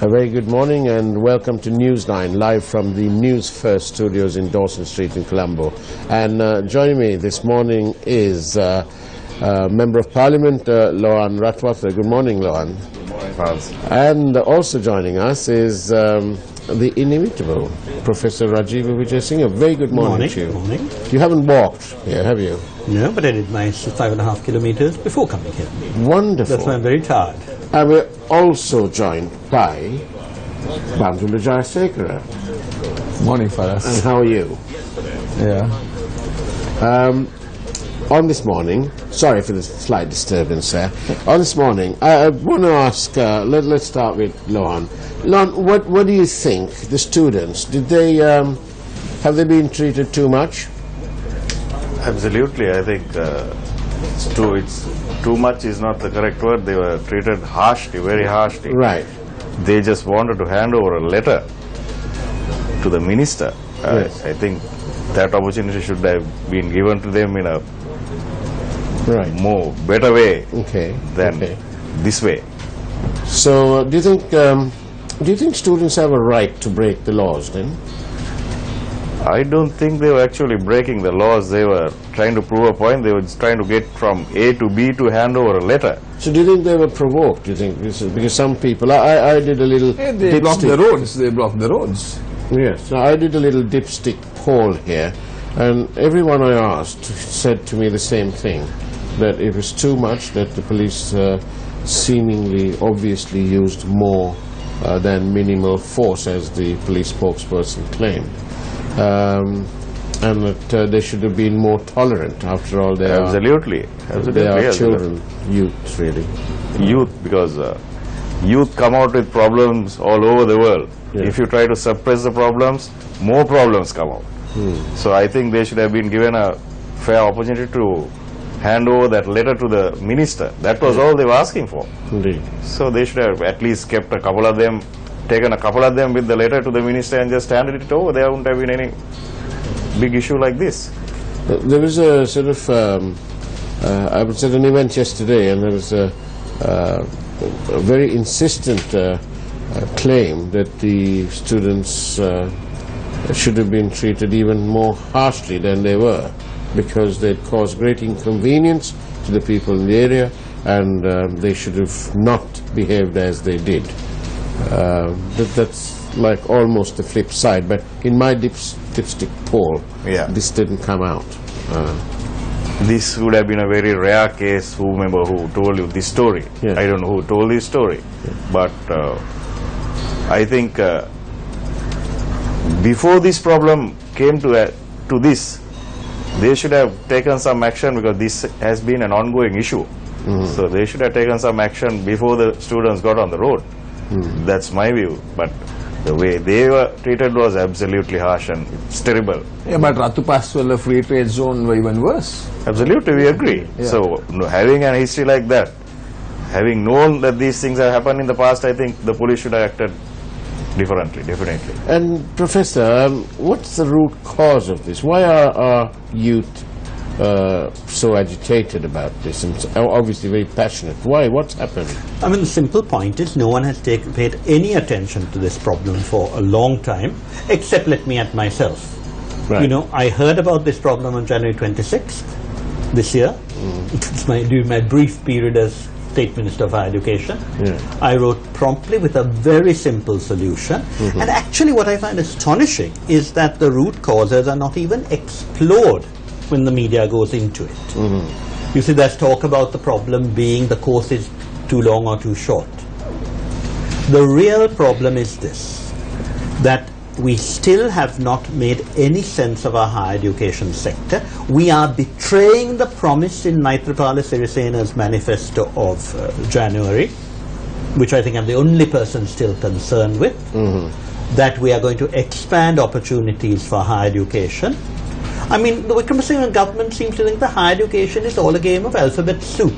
A very good morning and welcome to Newsline, live from the Newsfirst studios in Dawson Street in Colombo. And joining me this morning is Member of Parliament, Lohan Ratwath. Good morning, Lohan. Good morning, Franz. And also joining us is the inimitable Professor Rajiv Vijay Singh. A very good morning to you. Good morning. You haven't walked here, have you? No, but I did my 5.5 kilometers before coming here. Wonderful. That's why I'm very tired. And we're also joined by Bamtula Jayasekara. Morning, fellas. And how are you? Yeah. On this morning, sorry for the slight disturbance there. On this morning, I want to ask, let's start with Lohan. Lohan, what do you think, the students, did they, have they been treated too much? Absolutely, I think too much is not the correct word. They were treated harshly, very harshly. Right. They just wanted to hand over a letter to the minister. Yes. I think that opportunity should have been given to them in a more better way than this way. So, do you think students have a right to break the laws then? I don't think they were actually breaking the laws. They were trying to prove a point. They were just trying to get from A to B to hand over a letter. So do you think they were provoked? Do you think this is because some people? I did a little. Hey, they blocked the roads. They blocked the roads. Yes. So I did a little dipstick poll here, and everyone I asked said to me the same thing, that it was too much, that the police seemingly, obviously used more than minimal force, as the police spokesperson claimed. And that they should have been more tolerant. After all, they absolutely are children, youth, really. Youth, because youth come out with problems all over the world. Yeah. If you try to suppress the problems, more problems come out. So I think they should have been given a fair opportunity to hand over that letter to the minister. That was all they were asking for. Indeed. So they should have at least kept a couple of them, taken a couple of them with the letter to the minister and just handed it over. There wouldn't have been any big issue like this. There was a sort of, I was at an event yesterday, and there was a very insistent claim that the students should have been treated even more harshly than they were, because they'd caused great inconvenience to the people in the area, and they should have not behaved as they did. That's like almost the flip side, but in my dipstick poll, this didn't come out. This would have been a very rare case. Whomever who told you this story, I don't know who told this story, but I think before this problem came to this, they should have taken some action, because this has been an ongoing issue. So they should have taken some action before the students got on the road. That's my view, but the way they were treated was absolutely harsh, and it's terrible. Yeah, but Ratu Paswala free trade zone were even worse. Absolutely, we agree. Yeah. So having a history like that, having known that these things have happened in the past, I think the police should have acted differently, definitely. And Professor, what's the root cause of this? Why are our youth so agitated about this, and obviously very passionate? Why? What's happened? I mean, the simple point is no one has paid any attention to this problem for a long time, except let me at myself. Right. You know, I heard about this problem on January 26th this year. During my brief period as State Minister of Higher Education. I wrote promptly with a very simple solution. And actually what I find astonishing is that the root causes are not even explored when the media goes into it. You see, there's talk about the problem being the course is too long or too short. The real problem is this, that we still have not made any sense of our higher education sector. We are betraying the promise in Maithripala Sirisena's manifesto of January, which I think I'm the only person still concerned with, that we are going to expand opportunities for higher education. I mean, the Wickremesinghe government seems to think that higher education is all a game of alphabet soup.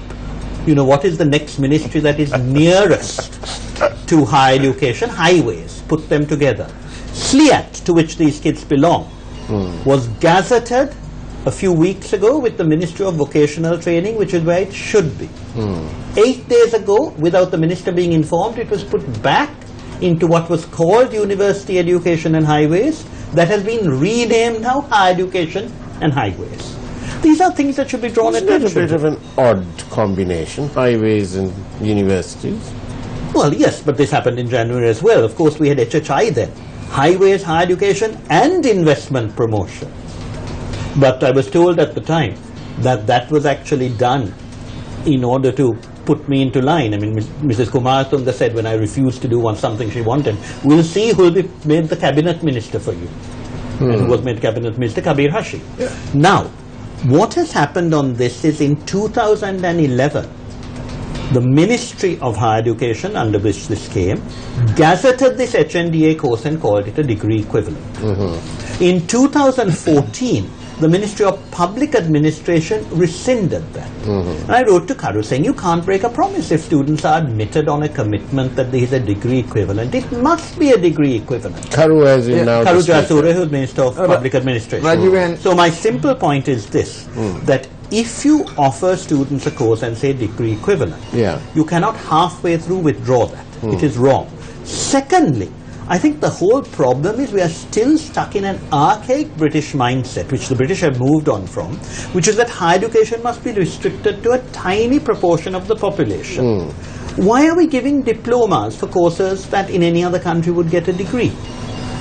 You know, what is the next ministry that is nearest to higher education? Highways, put them together. SLIAT, to which these kids belong, was gazetted a few weeks ago with the Ministry of Vocational Training, which is where it should be. 8 days ago, without the minister being informed, it was put back into what was called University Education and Highways, that has been renamed now Higher Education and Highways. These are things that should be drawn attention to. Isn't it a bit of an odd combination, highways and universities? Well, yes, but this happened in January as well. Of course, we had HHI then. Highways, higher education, and investment promotion. But I was told at the time that that was actually done in order to put me into line. I mean, Mrs. Kumartunga said when I refused to do something she wanted, we'll see who will be made the cabinet minister for you. And who was made cabinet minister? Kabir Hashi. Yeah. Now, what has happened on this is in 2011, the Ministry of Higher Education, under which this came, gazetted this HNDA course and called it a degree equivalent. In 2014, the Ministry of Public Administration rescinded that. And I wrote to Karu saying, you can't break a promise. If students are admitted on a commitment that there is a degree equivalent, it must be a degree equivalent. Karu as in now... Karu Jasure, who is Minister of Public Administration. So my simple point is this, that if you offer students a course and say degree equivalent, you cannot halfway through withdraw that. It is wrong. Secondly, I think the whole problem is we are still stuck in an archaic British mindset, which the British have moved on from, which is that higher education must be restricted to a tiny proportion of the population. Why are we giving diplomas for courses that in any other country would get a degree?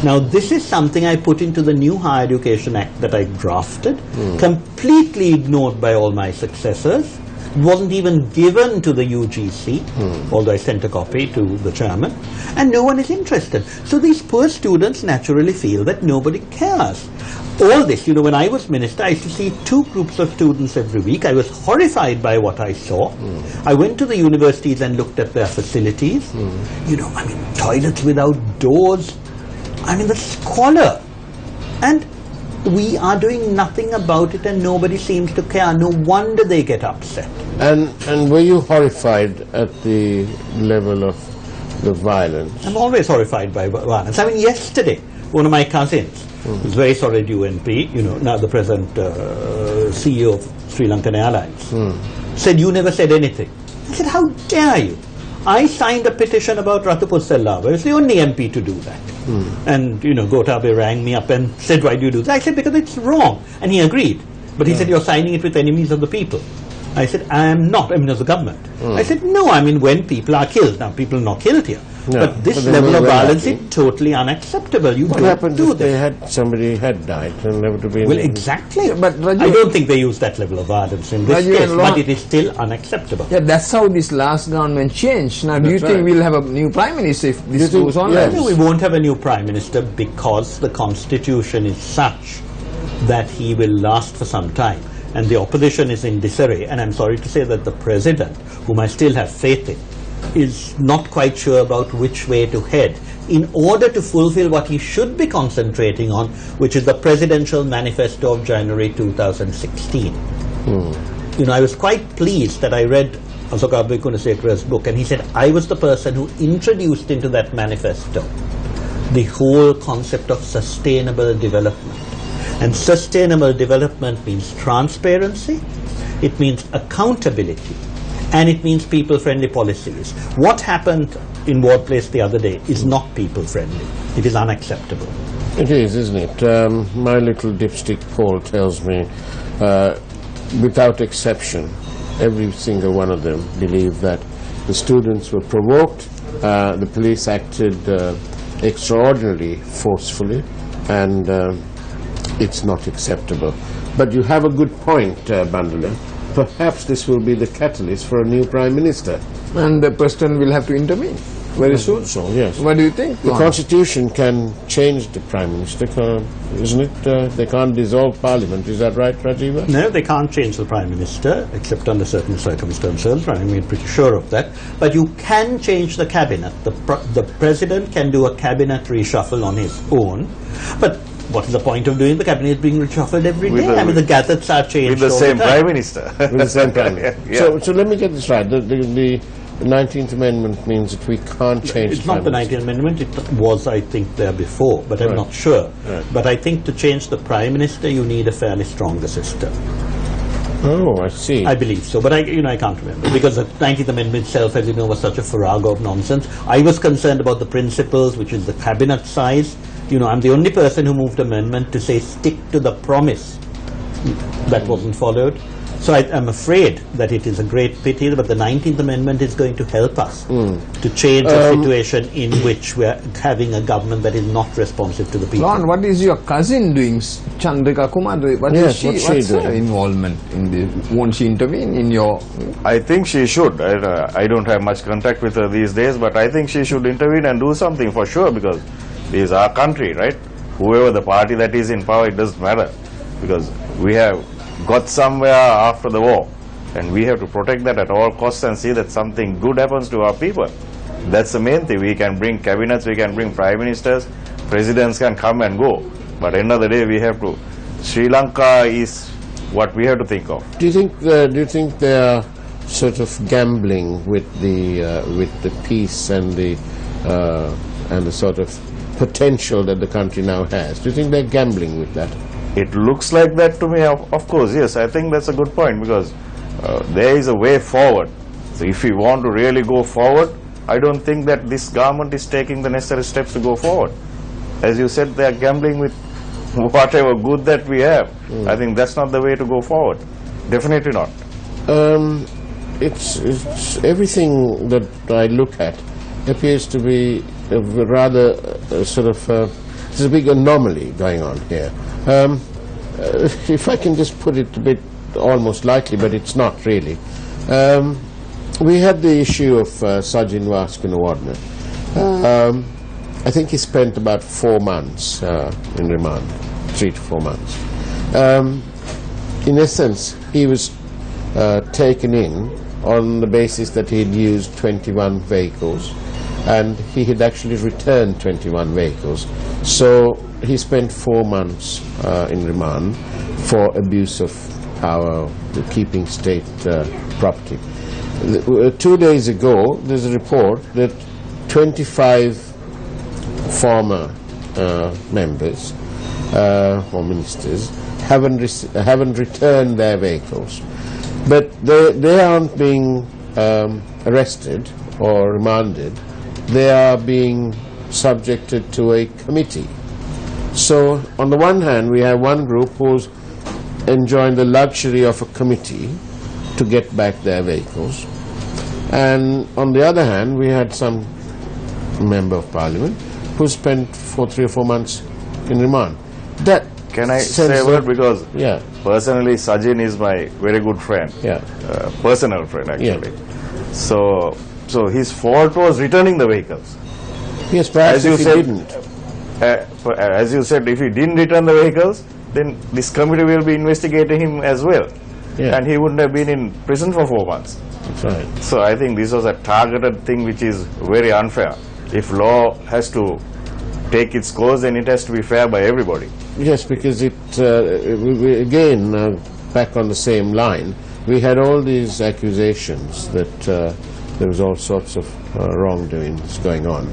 Now, this is something I put into the new Higher Education Act that I drafted, completely ignored by all my successors. It wasn't even given to the UGC, although I sent a copy to the chairman, and no one is interested. So these poor students naturally feel that nobody cares. All this, you know, when I was minister, I used to see 2 groups of students every week. I was horrified by what I saw. I went to the universities and looked at their facilities. You know, I mean, toilets without doors. I mean, the squalor. And we are doing nothing about it and nobody seems to care. No wonder they get upset. And were you horrified at the level of the violence? I'm always horrified by violence. I mean, yesterday, one of my cousins, who's very solid UNP, you know, now the present CEO of Sri Lankan Airlines, said, you never said anything. I said, how dare you? I signed a petition about Ratupusella. I was the only MP to do that. And, you know, Gotabe rang me up and said, why do you do that? I said, because it's wrong. And he agreed. But he said, you're signing it with enemies of the people. I said, I am not. I mean, as the government. I said, no, I mean, when people are killed. Now, people are not killed here. No, but this level of violence is totally unacceptable. You what don't happened do if this. they had, somebody had died and there would have been... Well, exactly. Yeah, but Raju, I don't think they use that level of violence in this case, but it is still unacceptable. Yeah, that's how this last government changed. Now, do you think we'll have a new prime minister if this goes on? Yes. No, we won't have a new prime minister because the constitution is such that he will last for some time. And the opposition is in disarray. And I'm sorry to say that the president, whom I still have faith in, is not quite sure about which way to head in order to fulfill what he should be concentrating on, which is the presidential manifesto of January 2016. You know, I was quite pleased that I read Asoka Abhikunasekara's book, and he said, I was the person who introduced into that manifesto the whole concept of sustainable development. And sustainable development means transparency, it means accountability, and it means people-friendly policies. What happened in Ward Place the other day is not people-friendly. It is unacceptable. It is, isn't it? My little dipstick poll tells me, without exception, every single one of them believed that the students were provoked, the police acted extraordinarily forcefully, and it's not acceptable. But you have a good point, Bandula. Perhaps this will be the catalyst for a new Prime Minister. And the President will have to intervene very soon. So, yes. What do you think? The Constitution can change the Prime Minister, isn't it? They can't dissolve Parliament. Is that right, Rajiva? No, they can't change the Prime Minister, except under certain circumstances. I'm pretty sure of that. But you can change the Cabinet. The President can do a Cabinet reshuffle on his own. But what is the point of doing the Cabinet being reshuffled every day? I mean, the gazettes are changed with the same time. Prime Minister. With the same Prime Minister. Yeah. So let me get this right. The 19th Amendment means that we can't change It's not the 19th Amendment, it was, I think, there before, but I'm not sure. But I think to change the Prime Minister, you need a fairly stronger system. Oh, I see. I believe so, but I can't remember, because the 19th Amendment itself, as you know, was such a farrago of nonsense. I was concerned about the principles, which is the cabinet size. I'm the only person who moved amendment to say stick to the promise. That wasn't followed. So I'm afraid that it is a great pity, but the 19th Amendment is going to help us to change a situation in which we're having a government that is not responsive to the people. Lon, what is your cousin doing, Chandrika Kumar? What's her involvement in this? Won't she intervene in your... I think she should. I don't have much contact with her these days, but I think she should intervene and do something for sure, because this is our country, right? Whoever the party that is in power, it doesn't matter, because we have got somewhere after the war, and we have to protect that at all costs and see that something good happens to our people. That's the main thing. We can bring cabinets, we can bring prime ministers, presidents can come and go, but end of the day we have to... Sri Lanka is what we have to think of. Do you think they are sort of gambling with the peace and the sort of potential that the country now has? Do you think they're gambling with that? It looks like that to me, of course, yes. I think that's a good point, because there is a way forward. So if we want to really go forward, I don't think that this government is taking the necessary steps to go forward. As you said, they are gambling with whatever good that we have. I think that's not the way to go forward. Definitely not. It's everything that I look at appears to be a rather sort of... there's a big anomaly going on here. If I can just put it a bit almost lightly, but it's not really. We had the issue of Sajin Vaskunawardena. I think he spent about 4 months in remand, 3 to 4 months. In essence, he was taken in on the basis that he had used 21 vehicles, and he had actually returned 21 vehicles. So he spent 4 months in remand for abuse of power, keeping state property. 2 days ago, there's a report that 25 former members or ministers haven't returned their vehicles, but they aren't being arrested or remanded. They are being subjected to a committee. So on the one hand, we have one group who's enjoying the luxury of a committee to get back their vehicles, and on the other hand, we had some member of parliament who spent 3 or 4 months in remand. That can I say a word? Because yeah, personally Sajin is my very good friend, personal friend actually. So his fault was returning the vehicles. Yes, perhaps if he didn't. As you said, if he didn't return the vehicles, then this committee will be investigating him as well. And he wouldn't have been in prison for 4 months. That's right. So I think this was a targeted thing which is very unfair. If law has to take its course, then it has to be fair by everybody. Yes, because it, again, back on the same line, we had all these accusations that there was all sorts of wrongdoings going on.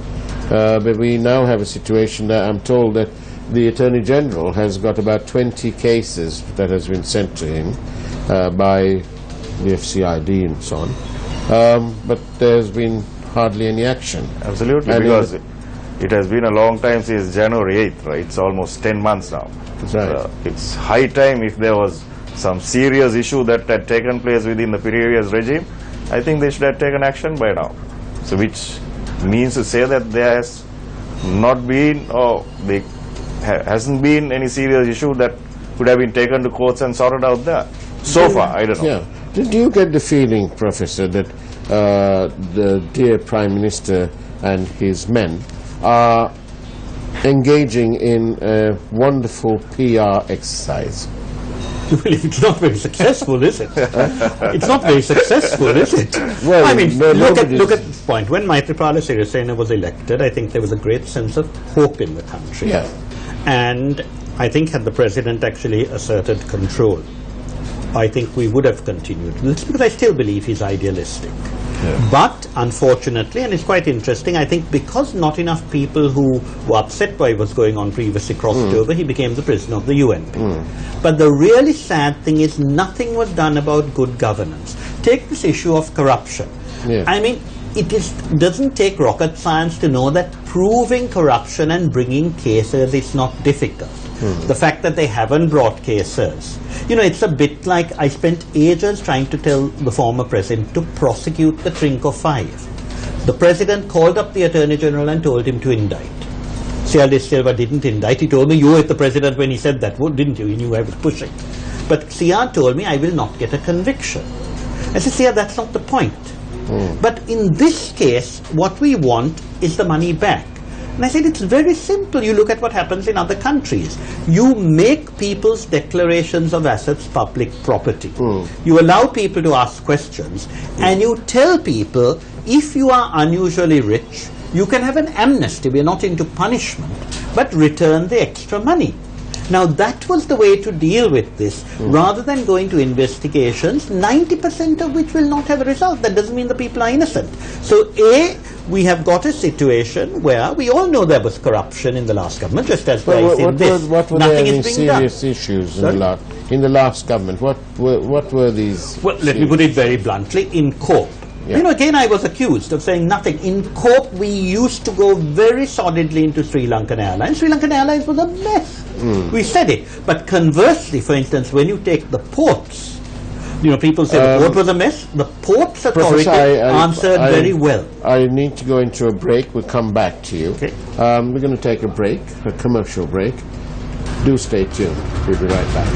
But we now have a situation that I'm told that the Attorney General has got about 20 cases that has been sent to him by the FCID and so on. But there's been hardly any action. Absolutely, and because it has been a long time since January 8th, right? It's almost 10 months now. That's right. It's high time, if there was some serious issue that had taken place within the previous regime, I think they should have taken action by now. So which means to say that there has not been, or there hasn't been any serious issue that could have been taken to courts and sorted out there. So far, I don't know. Yeah. Did you get the feeling, Professor, that the dear Prime Minister and his men are engaging in a wonderful PR exercise? Well, it's not very successful, is it? It's not very successful, is it? Well, I mean, look at this point. When Maithripala Sirisena was elected, I think there was a great sense of hope in the country. Yeah. And I think had the President actually asserted control, I think we would have continued this, because I still believe he's idealistic. But unfortunately, and it's quite interesting, I think because not enough people who were upset by what was going on previously crossed over, he became the prisoner of the UNP. But the really sad thing is nothing was done about good governance. Take this issue of corruption. I mean, it doesn't take rocket science to know that proving corruption and bringing cases is not difficult. The fact that they haven't brought cases, it's a bit like I spent ages trying to tell the former president to prosecute the Trinco 5. The president called up the Attorney General and told him to indict. C.R.D. Silva didn't indict. He told me, you were the president when he said that, didn't you? You knew I was pushing. But C.R. told me I will not get a conviction. I said, C.R., that's not the point. But in this case, what we want is the money back. And I said, it's very simple. You look at what happens in other countries. You make people's declarations of assets public property. You allow people to ask questions. And you tell people, if you are unusually rich, you can have an amnesty. We're not into punishment. But return the extra money. Now that was the way to deal with this, rather than going to investigations, 90% of which will not have a result. That doesn't mean the people are innocent. So we have got a situation where we all know there was corruption in the last government, just as there is in this. What were Nothing any is being done. serious issues in the last government? What were these? Well, let me put it very bluntly, in COPE. Again, I was accused of saying nothing. In COPE, we used to go very solidly into Sri Lankan Airlines. Sri Lankan Airlines was a mess. We said it. But conversely, for instance, when you take the ports, people say the port was a mess. The Ports Authority answered very well. I need to go into a break. We'll come back to you. Okay. We're going to take a break, a commercial break. Do stay tuned. We'll be right back.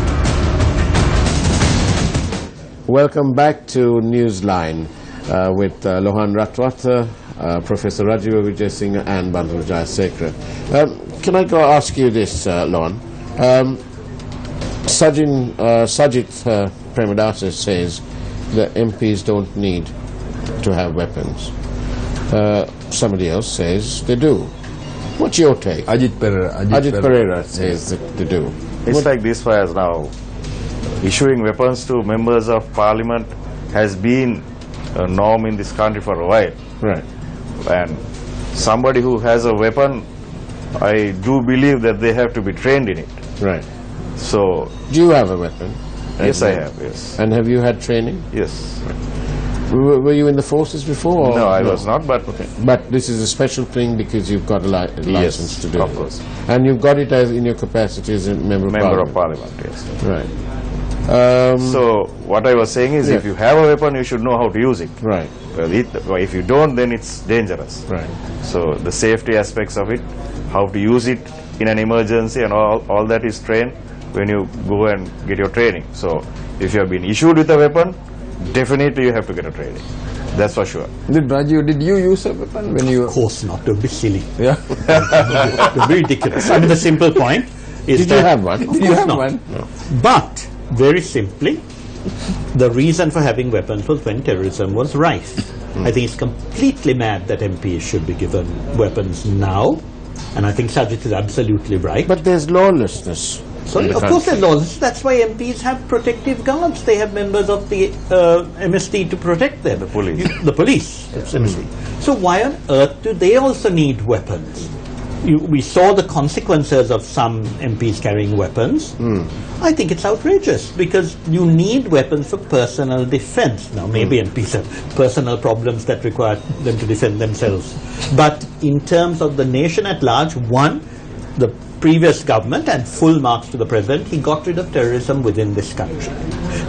Welcome back to Newsline. With Lohan Ratwata, Professor Rajiva Vijay Singh and Bandhu Jayasekara. Can I go ask you this, Lohan? Sajid Premadasa says that MPs don't need to have weapons. Somebody else says they do. What's your take? Ajit Pereira says that they do. It's like this fires now. Issuing weapons to members of parliament has been a norm in this country for a while. Right. And somebody who has a weapon, I do believe that they have to be trained in it. Right. So, do you have a weapon? Yes, I have, yes. And have you had training? Yes. Were you in the forces before? No, I was not, but... Okay. But this is a special thing because you've got a license to do it. Of course. And you've got it as in your capacity as a member of parliament, yes. Right. So, what I was saying is, if you have a weapon, you should know how to use it. Right. Well, if you don't, then it's dangerous. Right. So, the safety aspects of it, how to use it in an emergency and all that is trained when you go and get your training. So, if you have been issued with a weapon, definitely you have to get a training. That's for sure. Did you use a weapon when you... Of course not. Don't be silly. Yeah. Don't be ridiculous. I mean, the simple point is Did you have one? Of course not. No. But, very simply, the reason for having weapons was when terrorism was rife. I think it's completely mad that MPs should be given weapons now, and I think Sajid is absolutely right. But there's lawlessness. So, of course there's lawlessness. That's why MPs have protective guards. They have members of the MST to protect them. The police. The police. That's MST. So why on earth do they also need weapons? We saw the consequences of some MPs carrying weapons. I think it's outrageous because you need weapons for personal defense. Now, maybe MPs have personal problems that require them to defend themselves. But in terms of the nation at large, the previous government, and full marks to the president, he got rid of terrorism within this country.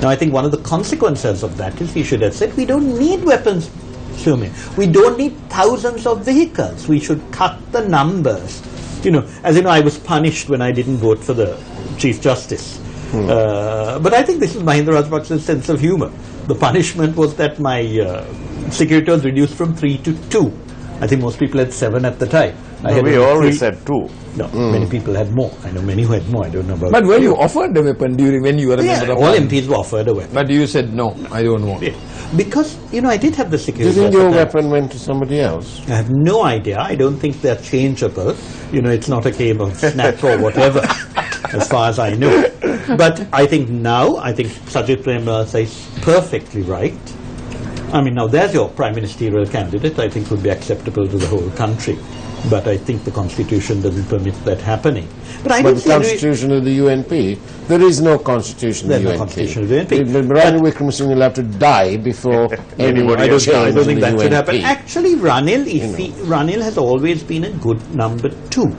Now, I think one of the consequences of that is he should have said, we don't need weapons. We don't need thousands of vehicles. We should cut the numbers. As you know, I was punished when I didn't vote for the Chief Justice. But I think this is Mahinda Rajapaksa's sense of humor. The punishment was that my security was reduced from 3 to 2. I think most people had 7 at the time. We always had 2. No, many people had more. I know many who had more. I don't know about. But were you offered a weapon when you were a member of all MPs were offered a weapon. But you said no, I don't want. Yeah. Because I did have the security. Do you think your weapon went to somebody else? I have no idea. I don't think they're changeable. It's not a game of snap or whatever, as far as I know. But I think Sajid Premadasa is perfectly right. I mean, now there's your prime ministerial candidate. I think would be acceptable to the whole country. But I think the constitution doesn't permit that happening. But the constitution of the UNP, there is no constitution of the UNP. There's no constitution of the UNP. Ranil Wickremesinghe will have to die before anybody I don't think that UNP. should happen. Actually, Ranil has always been a good number 2.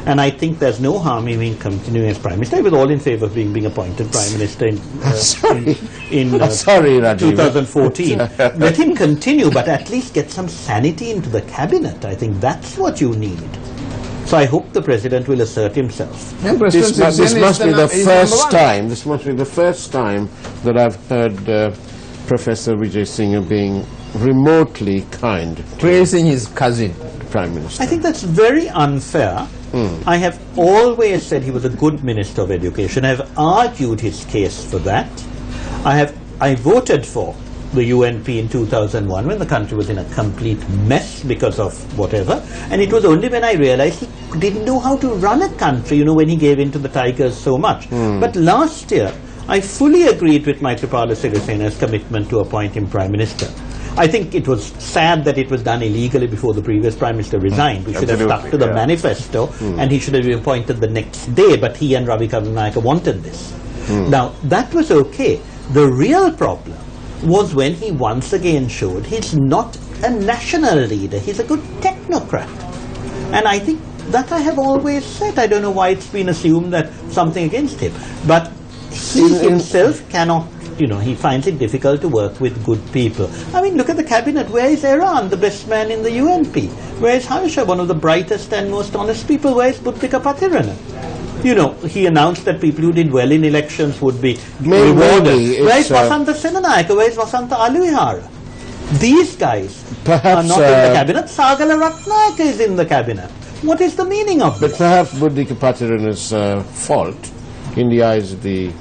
And I think there's no harm in him continuing as Prime Minister. I was all in favour of being appointed Prime Minister in 2014. Let him continue, but at least get some sanity into the cabinet. I think that's what you need. So I hope the President will assert himself. This must be the first time that I've heard Professor Vijay Singh being remotely kind. Praising his cousin. Prime Minister. I think that's very unfair. I have always said he was a good Minister of Education. I have argued his case for that. I voted for the UNP in 2001 when the country was in a complete mess because of whatever, and it was only when I realized he didn't know how to run a country, you know, when he gave in to the tigers so much. But last year, I fully agreed with Maithripala Sirisena's commitment to appoint him Prime Minister. I think it was sad that it was done illegally before the previous Prime Minister resigned. We should have stuck to the manifesto, and he should have been appointed the next day, but he and Ravi Karunanayake wanted this. Now, that was okay. The real problem was when he once again showed he's not a national leader, he's a good technocrat. And I think that I have always said. I don't know why it's been assumed that something against him. But he himself cannot, you know, he finds it difficult to work with good people. I mean, look at the cabinet. Where is Iran, the best man in the UNP? Where is Harsha, one of the brightest and most honest people? Where is Buddhika Pathirana? You know, he announced that people who did well in elections would be rewarded. Where is Vasanta Senanayake? Where is Vasanta Alivihara? These guys are not in the cabinet. Sagala Ratnayake is in the cabinet. What is the meaning of this? But perhaps Buddhika Pathirana's fault, in the eyes of the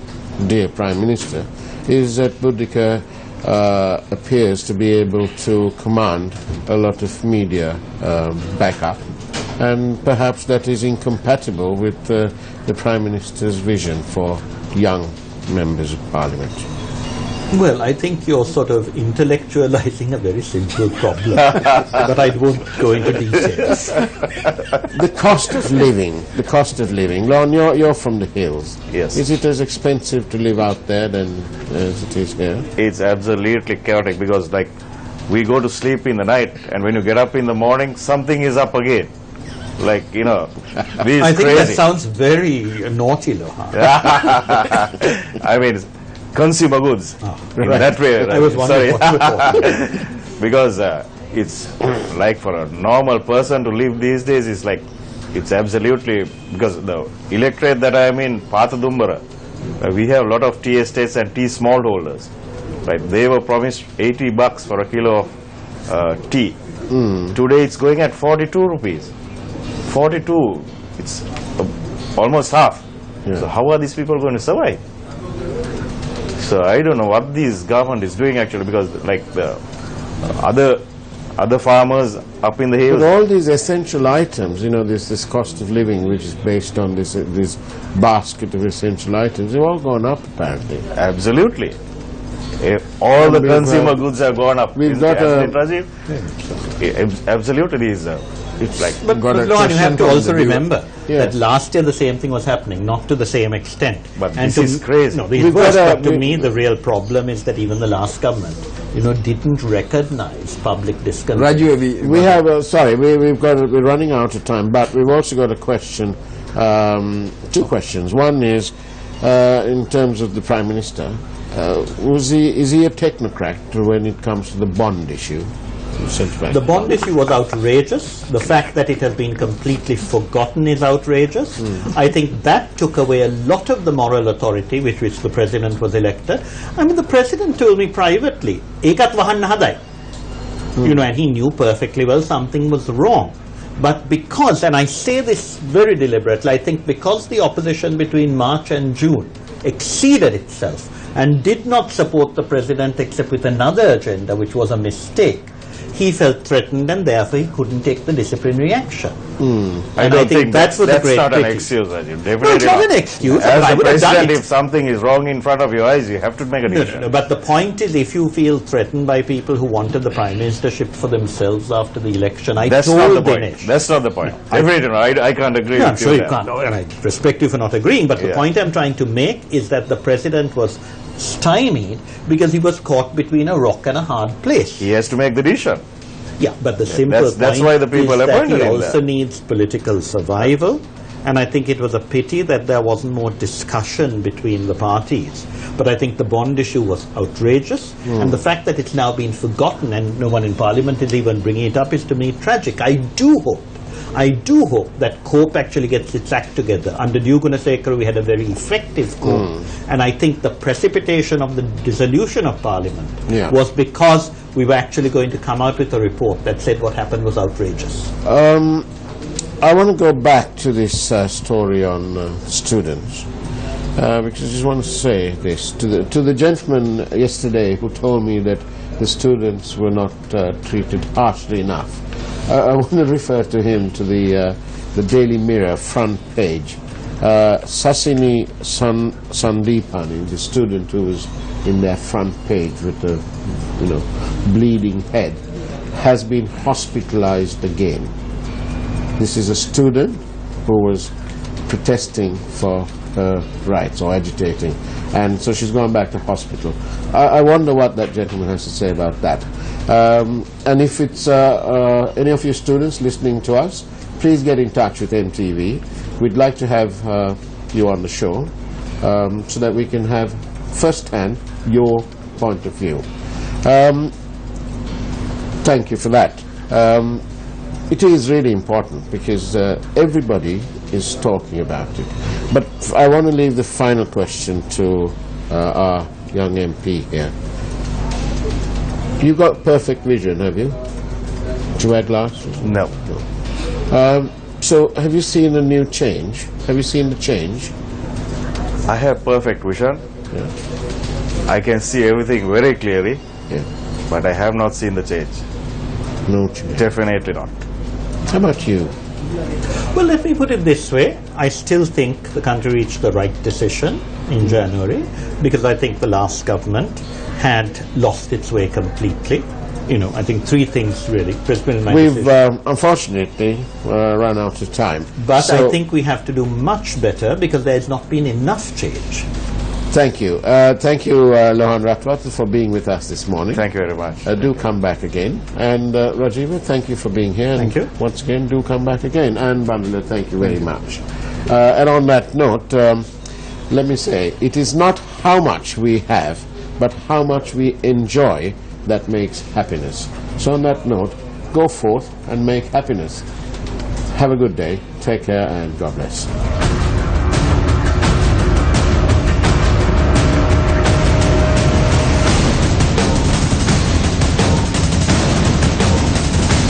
dear Prime Minister, is that Buddhika appears to be able to command a lot of media backup, and perhaps that is incompatible with the Prime Minister's vision for young members of Parliament. Well, I think you're sort of intellectualizing a very simple problem, but I won't go into details. The cost of living, Lon, you're from the hills. Yes. Is it as expensive to live out there than as it is here? It's absolutely chaotic because, like, we go to sleep in the night, and when you get up in the morning, something is up again. Like, you know, this I think crazy. that sounds very naughty, Lohan. I mean, consumer goods in that way. I was wondering what you thought. Because it's like for a normal person to live these days, is like, it's absolutely, because the electorate that I'm in, Pathadumbara, we have a lot of tea estates and tea smallholders. Right? They were promised $80 for a kilo of tea. Today it's going at 42 rupees. 42, it's almost half. Yeah. So how are these people going to survive? So I don't know what this government is doing actually, because like the other farmers up in the hills. But all these essential items, you know, this cost of living which is based on this basket of essential items, they've all gone up apparently. Absolutely. All the consumer goods have gone up. We've got absolutely these. It's like, but Lohan, you have to also remember that last year the same thing was happening, not to the same extent. But and this is crazy. No, but to me, the real problem is that even the last government, you know, didn't recognize public discontent. Raju, we're running out of time, but we've also got a question, 2 questions. One is, in terms of the Prime Minister, is he a technocrat when it comes to the bond issue? The bond issue was outrageous. The fact that it has been completely forgotten is outrageous. I think that took away a lot of the moral authority with which the President was elected. I mean, the President told me privately, "Ekat wahan hadai." You know, and he knew perfectly well something was wrong. But because, and I say this very deliberately, I think because the opposition between March and June exceeded itself and did not support the President except with another agenda, which was a mistake, he felt threatened and therefore he couldn't take the disciplinary action. I don't think that's not an excuse, Rajiv. No, it's not an excuse. As I the would have done president, it. if something is wrong in front of your eyes, you have to make a decision. No, but the point is, if you feel threatened by people who wanted the prime ministership for themselves after the election, That's not the point. That's not the point. I can't agree No, with I'm sure you there. can't. And I respect you for not agreeing, but the point I'm trying to make is that the president was stymied because he was caught between a rock and a hard place. He has to make the decision. Yeah, but the simple that's point why the people is that appointed he him also there. needs political survival, and I think it was a pity that there wasn't more discussion between the parties. But I think the bond issue was outrageous, and the fact that it's now been forgotten and no one in Parliament is even bringing it up is to me tragic. I do hope that COPE actually gets its act together. Under Duke Gunasekara, we had a very effective COPE, and I think the precipitation of the dissolution of Parliament was because we were actually going to come out with a report that said what happened was outrageous. I want to go back to this story on students, because I just want to say this to the gentleman yesterday who told me that the students were not treated harshly enough. I want to refer to him to the Daily Mirror front page. Sasini Sandipani, the student who was in their front page with the bleeding head, has been hospitalized again. This is a student who was protesting for her rights or agitating, and so she's gone back to hospital. I wonder what that gentleman has to say about that. And if it's any of your students listening to us, please get in touch with MTV. We'd like to have you on the show so that we can have first-hand your point of view. Thank you for that. It is really important because everybody is talking about it. But I want to leave the final question to our young MP here. You got perfect vision, have you? Do you wear glasses? No. So have you seen a new change? Have you seen the change? I have perfect vision. I can see everything very clearly, but I have not seen the change. No change. Definitely not. How about you? Well, let me put it this way. I still think the country reached the right decision in January, because I think the last government had lost its way completely. I think three things really. We've unfortunately run out of time. But I think we have to do much better because there has not been enough change. Thank you. Thank you, Lohan Ratwat, for being with us this morning. Thank you very much. Do come back again. And Rajiva, thank you for being here. Thank you. Once again, do come back again. And Bandula, thank you very much. And on that note, let me say, it is not how much we have, but how much we enjoy that makes happiness. So on that note, go forth and make happiness. Have a good day. Take care and God bless.